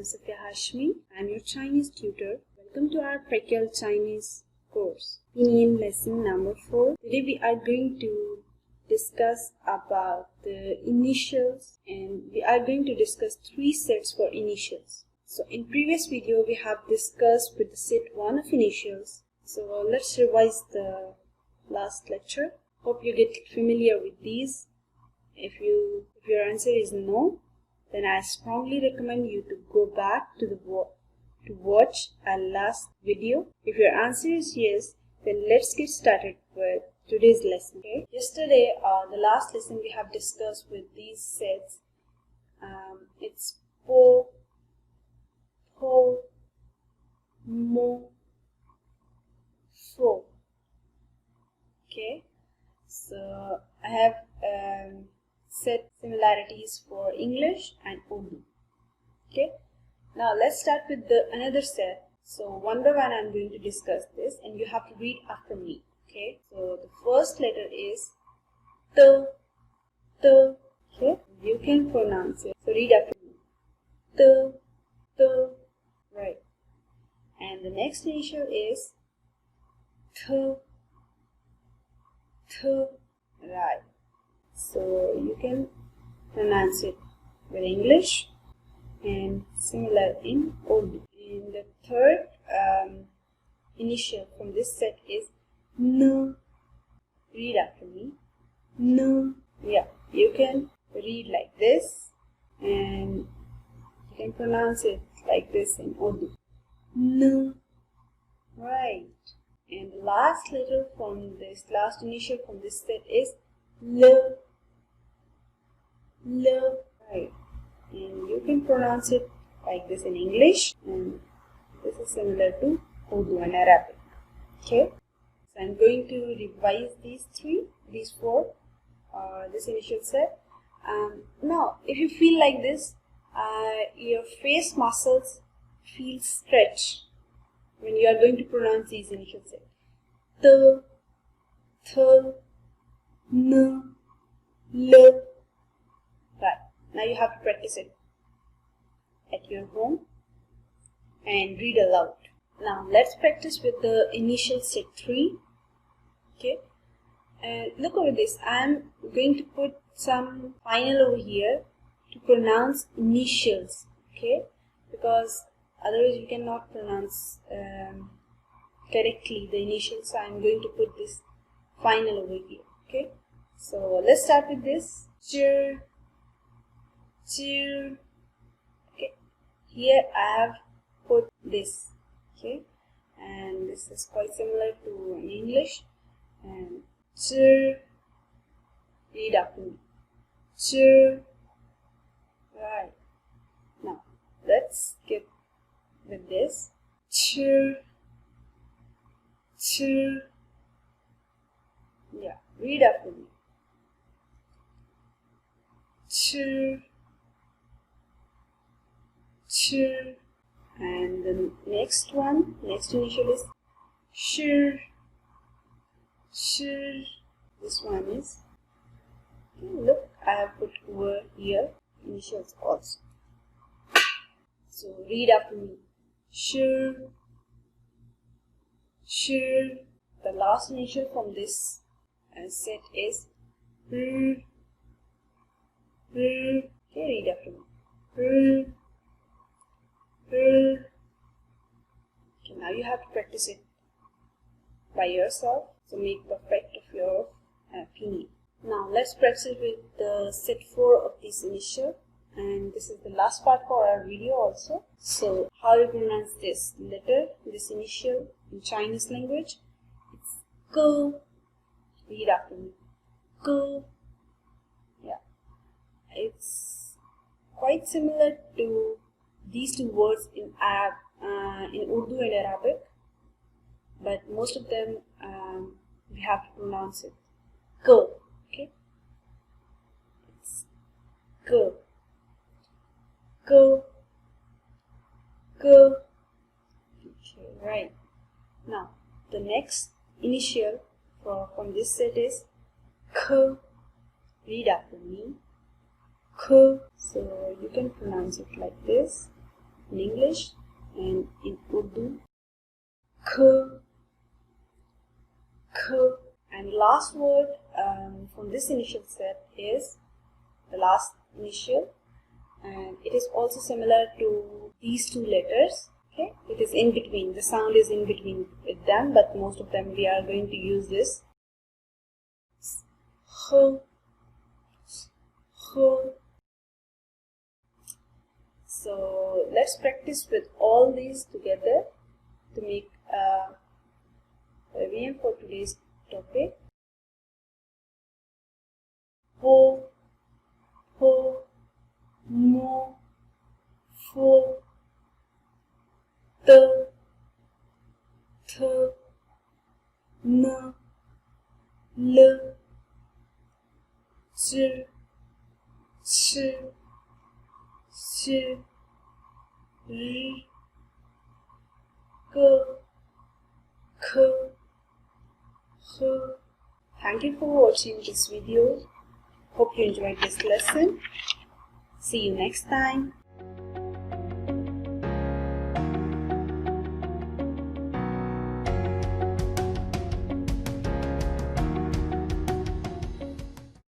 I'm Hashmi. I'm your Chinese tutor. Welcome to our Practical Chinese course. Pinyin lesson number 4. Today we are going to discuss about the initials, and we are going to discuss 3 sets for initials. So in previous video we have discussed with the set 1 of initials. So let's revise the last lecture. Hope you get familiar with these. If your answer is no, then I strongly recommend you to go back to watch our last video. If your answer is yes, then let's get started with today's lesson. Okay? Yesterday, the last lesson we have discussed with these sets. It's po, mo, fo. Okay, so I have set similarities for English and Urdu. Okay, now let's start with another set. So one by one I'm going to discuss this and you have to read after me. Okay, so the first letter is T. Okay, you can pronounce it. So read after me. T. Right. And the next initial is Th. Right. So you can pronounce it with English and similar in Urdu. And the third initial from this set is N. Read after me. N. Yeah, you can read like this and you can pronounce it like this in Urdu. N. Right. And the last letter from this, last initial from this set is L. Right. And you can pronounce it like this in English, and this is similar to Urdu and Arabic. Okay. So I'm going to revise these four, this initial set. Now, if you feel like this, your face muscles feel stretched when you are going to pronounce these initial sets. T, Th, N, L. Right. Now you have to practice it at your home and read aloud. Now let's practice with the initial set 3. Okay. Look over this. I'm going to put some final over here to pronounce initials. Okay. Because otherwise you cannot pronounce correctly the initials. So I'm going to put this final over here. Okay. So let's start with this. Ch. Okay. Here I have put this. Okay. And this is quite similar to in English. And ch. Read after me. Ch. Right. Now let's get with this. Ch. Yeah, read after me. Ch. And the next initial is sh. This one is, look, I have put over here initials also. So read after me. Sh. The last initial from this set is R. Okay, read after me. Okay, now you have to practice it by yourself. So make perfect of your pinyin. Now let's practice with the set 4 of this initial. And this is the last part for our video also. So how you pronounce this letter, this initial in Chinese language? It's K. Read after me. K. Yeah. It's quite similar to these two words in Urdu and Arabic, but most of them we have to pronounce it K. Okay. It's K. Okay, right. Now the next initial from this set is K. Read after me. K. So you can pronounce it like this in English and in Urdu. K, K. And last word from this initial set is the last initial, and it is also similar to these two letters. Okay, it is in between, the sound is in between with them, but most of them we are going to use this. H, H. So let's practice with all these together to make a revision for today's topic. Ho, ho, mo, fo, t, th, n, l, z, ch, sh, r, k, k, h. Thank you for watching this video. Hope you enjoyed this lesson. See you next time.